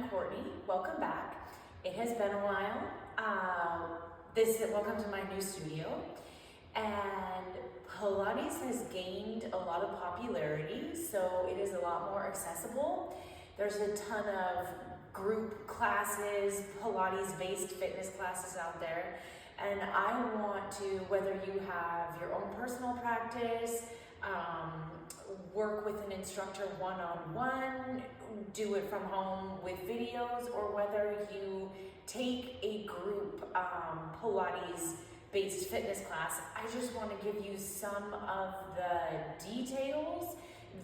I'm Courtney. Welcome back. It has been a while. Welcome to my new studio. And Pilates has gained a lot of popularity, so it is a lot more accessible. There's a ton of group classes, Pilates-based fitness classes out there. And I want to, whether you have your own personal practice, work with an instructor one-on-one, do it from home with videos, or whether you take a group Pilates-based fitness class, I just want to give you some of the details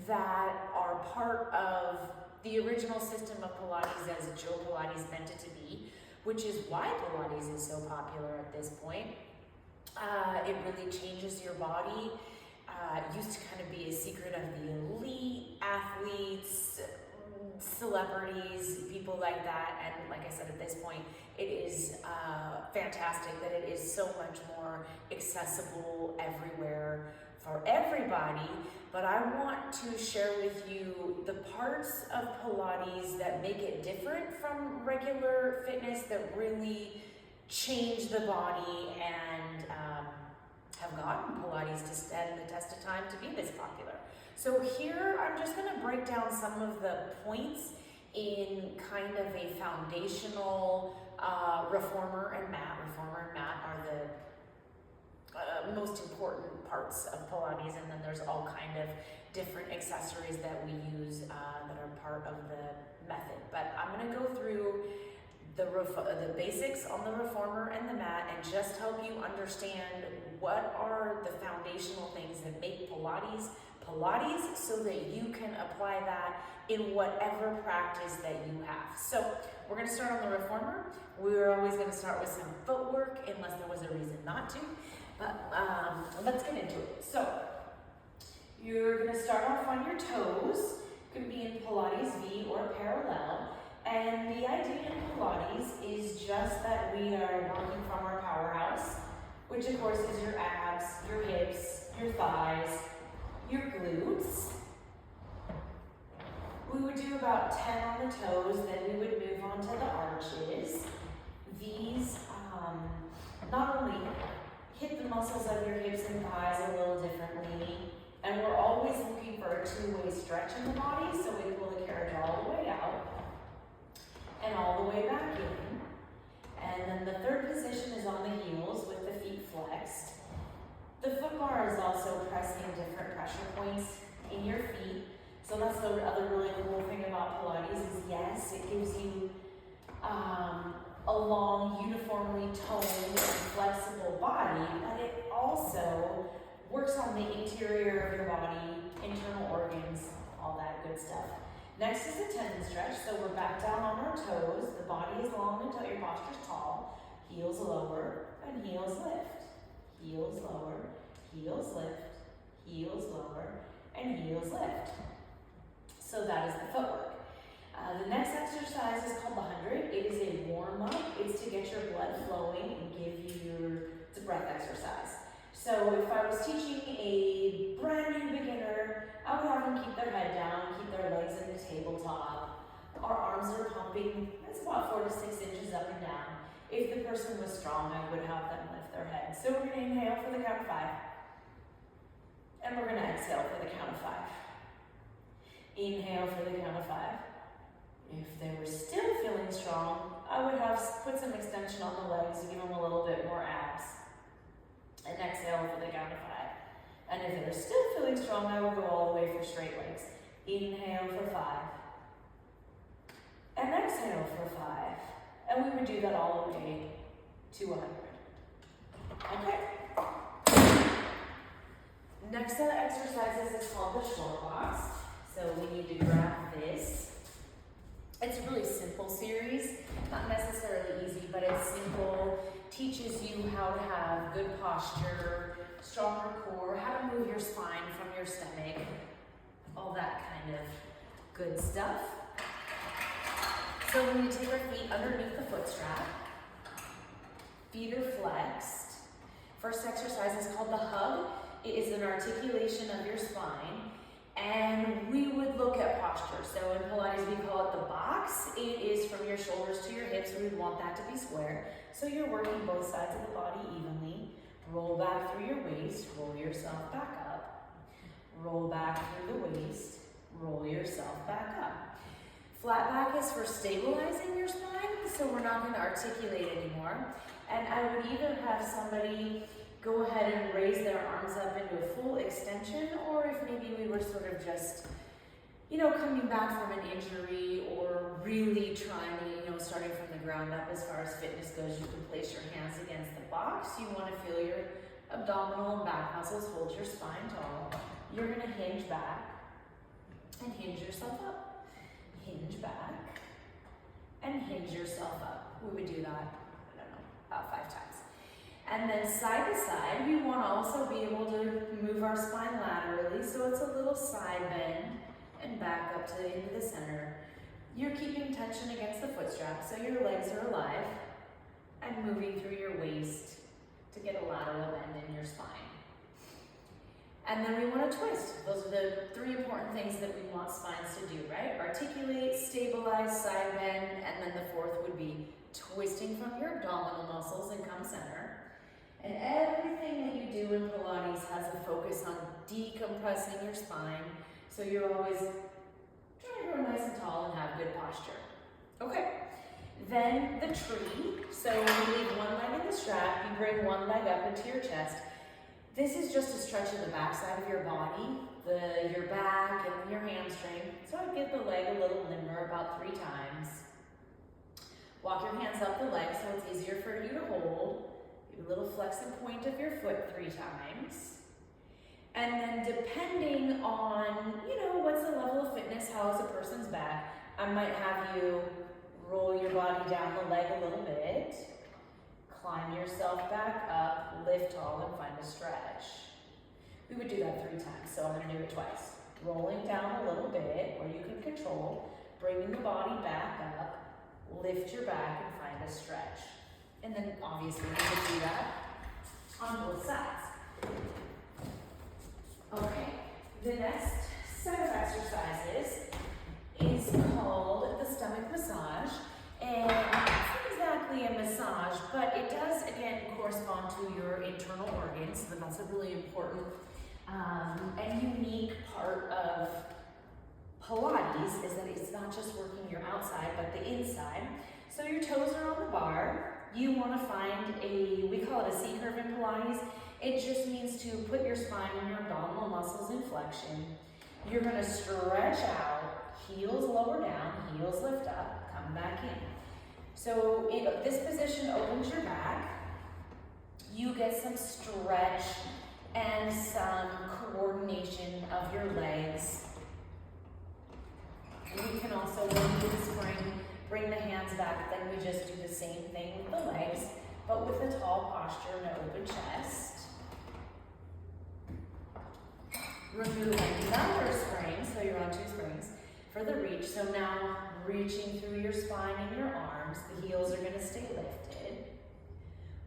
that are part of the original system of Pilates as Joe Pilates meant it to be, which is why Pilates is so popular at this point. It really changes your body. It used to kind of be a secret of the elite athletes, celebrities, people like that. And like I said, at this point, it is fantastic that it is so much more accessible everywhere for everybody. But I want to share with you the parts of Pilates that make it different from regular fitness, that really change the body and have gotten Pilates to stand the test of time to be this popular. So here I'm just going to break down some of the points in kind of a foundational reformer and mat. Reformer and mat are the most important parts of Pilates, and then there's all kind of different accessories that we use that are part of the method. But I'm going to go through the basics on the reformer and the mat and just help you understand what are the foundational things that make Pilates Pilates, so that you can apply that in whatever practice that you have. So we're going to start on the reformer. We're always going to start with some footwork unless there was a reason not to, but let's get into it. So you're going to start off on your toes. It could be in Pilates V or parallel. And the idea in Pilates is just that we are working from our powerhouse, which of course is your abs, your hips, your thighs, your glutes. We would do about 10 on the toes, then we would move on to the arches. These not only hit the muscles of your hips and thighs a little differently, and we're always looking for a two-way stretch in the body, so we pull the carriage all the way out and all the way back in. And then the third position is on the heels with the feet flexed. The foot bar is also pressing different pressure points in your feet. So that's the other really cool thing about Pilates is, yes, it gives you a long, uniformly toned and flexible body, but it also works on the interior of your body, internal organs, all that good stuff. Next is the tendon stretch, so we're back down on our toes. The body is long until your posture's tall. Heels lower and heels lift. Heels lower, heels lift, heels lower, and heels lift. So that is the footwork. The next exercise is called the 100. It is a warm-up. It's to get your blood flowing and give you it's a breath exercise. So if I was teaching a brand new beginner, I would have them keep their head down, keep their legs in the tabletop. Our arms are pumping. It's about 4 to 6 inches up and down. If the person was strong, I would have them lift their head. So we're going to inhale for the count of 5. And we're going to exhale for the count of 5. Inhale for the count of 5. If they were still feeling strong, I would have put some extension on the legs to give them a little bit more abs. And exhale for the count of 5. And if they're still feeling strong, I would go all the way for straight legs. Inhale for 5. And exhale for 5. And we would do that all the way to 100. Okay. Next set of exercises is called the short box. So we need to grab this. It's a really simple series, not necessarily easy, but it's simple. Teaches you how to have good posture, stronger core, how to move your spine from your stomach, all that kind of good stuff. So we're going to take our feet underneath the foot strap. Feet are flexed. First exercise is called the hug. It is an articulation of your spine. And we would look at posture. So in Pilates, we call it the box. box, it is from your shoulders to your hips. We want that to be square. So you're working both sides of the body evenly. Roll back through your waist, roll yourself back up. Roll back through the waist, roll yourself back up. Flat back is for stabilizing your spine, so we're not going to articulate anymore. And I would either have somebody go ahead and raise their arms up into a full extension, or if maybe we were sort of just, you know, coming back from an injury or really trying to, starting from the ground up as far as fitness goes, you can place your hands against the box. You want to feel your abdominal and back muscles hold your spine tall. You're going to hinge back and hinge yourself up. Hinge back and hinge yourself up. We would do that, I don't know, about 5 times. And then side to side, we want to also be able to move our spine laterally, so it's a little side bend and back up to into the center. You're keeping tension against the foot strap, so your legs are alive, and moving through your waist to get a lateral bend in your spine. And then we want to twist. Those are the 3 important things that we want spines to do, right? Articulate, stabilize, side bend, and then the 4th would be twisting from your abdominal muscles and come center. And everything that you do in Pilates has a focus on decompressing your spine, so you're always trying to grow nice and tall and have good posture. Okay, then the tree. So you leave one leg in the strap, you bring one leg up into your chest. This is just a stretch of the back side of your body, your back and your hamstring. So I give the leg a little limber about 3 times. Walk your hands up the leg so it's easier for you to hold. A little flex and point of your foot 3 times. And then depending on, what's the level of fitness, how is a person's back, I might have you roll your body down the leg a little bit, climb yourself back up, lift tall, and find a stretch. We would do that 3 times, so I'm going to do it twice. Rolling down a little bit where you can control, bringing the body back up, lift your back, and find a stretch. And then obviously you can do that on both sides. Okay, the next set of exercises is called the stomach massage. And it's not exactly a massage, but it does, again, correspond to your internal organs. So that's a really important and unique part of Pilates, is that it's not just working your outside, but the inside. So your toes are on the bar. You want to find we call it a C curve in Pilates. It just means to put your spine and your abdominal muscles in flexion. You're going to stretch out, heels lower down, heels lift up, come back in. So this position opens your back. You get some stretch and some coordination of your legs. We can also, when we do the spring, bring the hands back, then we just do the same thing with the legs, but with a tall posture and an open chest. Remove another spring, so you're on 2 springs, for the reach. So now reaching through your spine and your arms, the heels are going to stay lifted.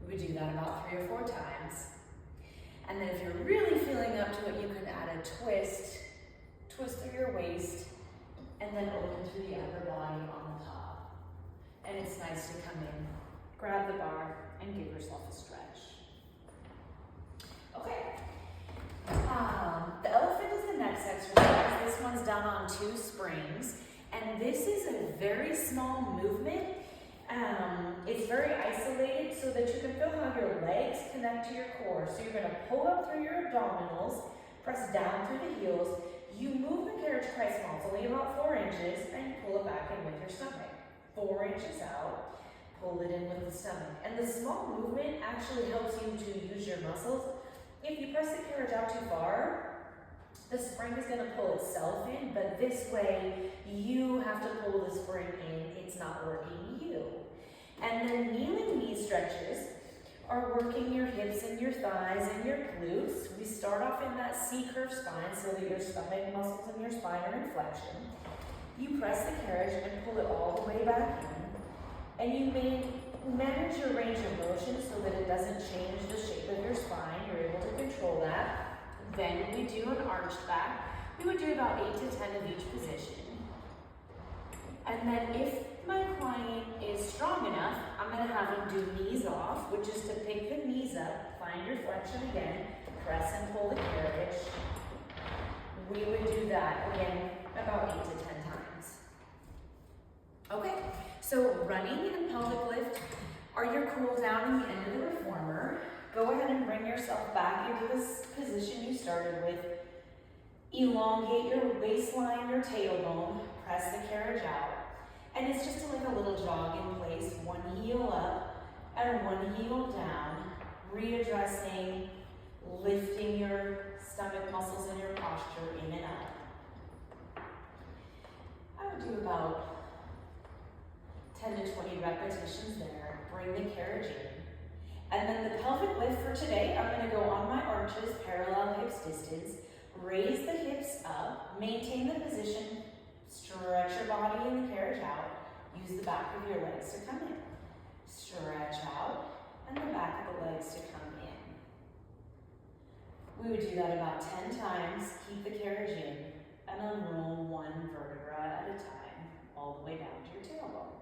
We would do that about 3 or 4 times. And then if you're really feeling up to it, you can add a twist through your waist, and then open through the upper body on the top. And it's nice to come in, grab the bar, and give yourself a stretch. Okay. The elephant is the next exercise. This one's done on 2 springs. And this is a very small movement. It's very isolated so that you can feel how your legs connect to your core. So you're going to pull up through your abdominals, press down through the heels. You move the carriage quite small, it's only about 4 inches, and you pull it back in with your stomach. 4 inches out, pull it in with the stomach. And the small movement actually helps you to use your muscles. If you press the carriage out too far, the spring is going to pull itself in, but this way you have to pull the spring in. It's not working you. And then kneeling knee stretches are working your hips and your thighs and your glutes. We start off in that C-curve spine so that your stomach muscles and your spine are in flexion. You press the carriage and pull it all the way back in. And you may manage your range of motion so that it doesn't change the shape of your spine. You're able to control that. Then we do an arched back. We would do about 8 to 10 of each position. And then if my client is strong enough, I'm gonna have them do knees off, which is to pick the knees up, find your flexion again, press and pull the carriage. We would do that again about 8 to 10 times. Okay, so running and pelvic lift are your cool down in the end of the reformer. Go ahead and bring yourself back into this position you started with. Elongate your waistline, your tailbone, press the carriage out. And it's just like a little jog in place, one heel up and one heel down, readdressing, lifting your stomach muscles and your posture in and up. I would do about 10 to 20 repetitions there. Bring the carriage in. And then the pelvic lift for today, I'm gonna go on my arches, parallel hips distance, raise the hips up, maintain the position, stretch your body in the carriage out, use the back of your legs to come in. Stretch out, and the back of the legs to come in. We would do that about 10 times, keep the carriage in, and unroll one vertebra at a time, all the way down to your tailbone.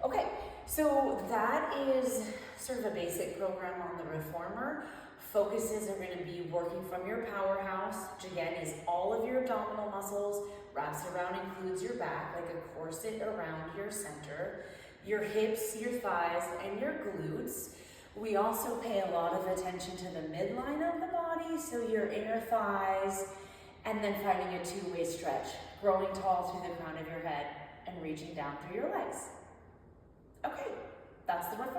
Okay, so that is sort of a basic program on the reformer. Focuses are going to be working from your powerhouse, which again is all of your abdominal muscles, wraps around, includes your back, like a corset around your center, your hips, your thighs, and your glutes. We also pay a lot of attention to the midline of the body, so your inner thighs, and then finding a two-way stretch, growing tall through the crown of your head and reaching down through your legs. Okay, that's the reformer.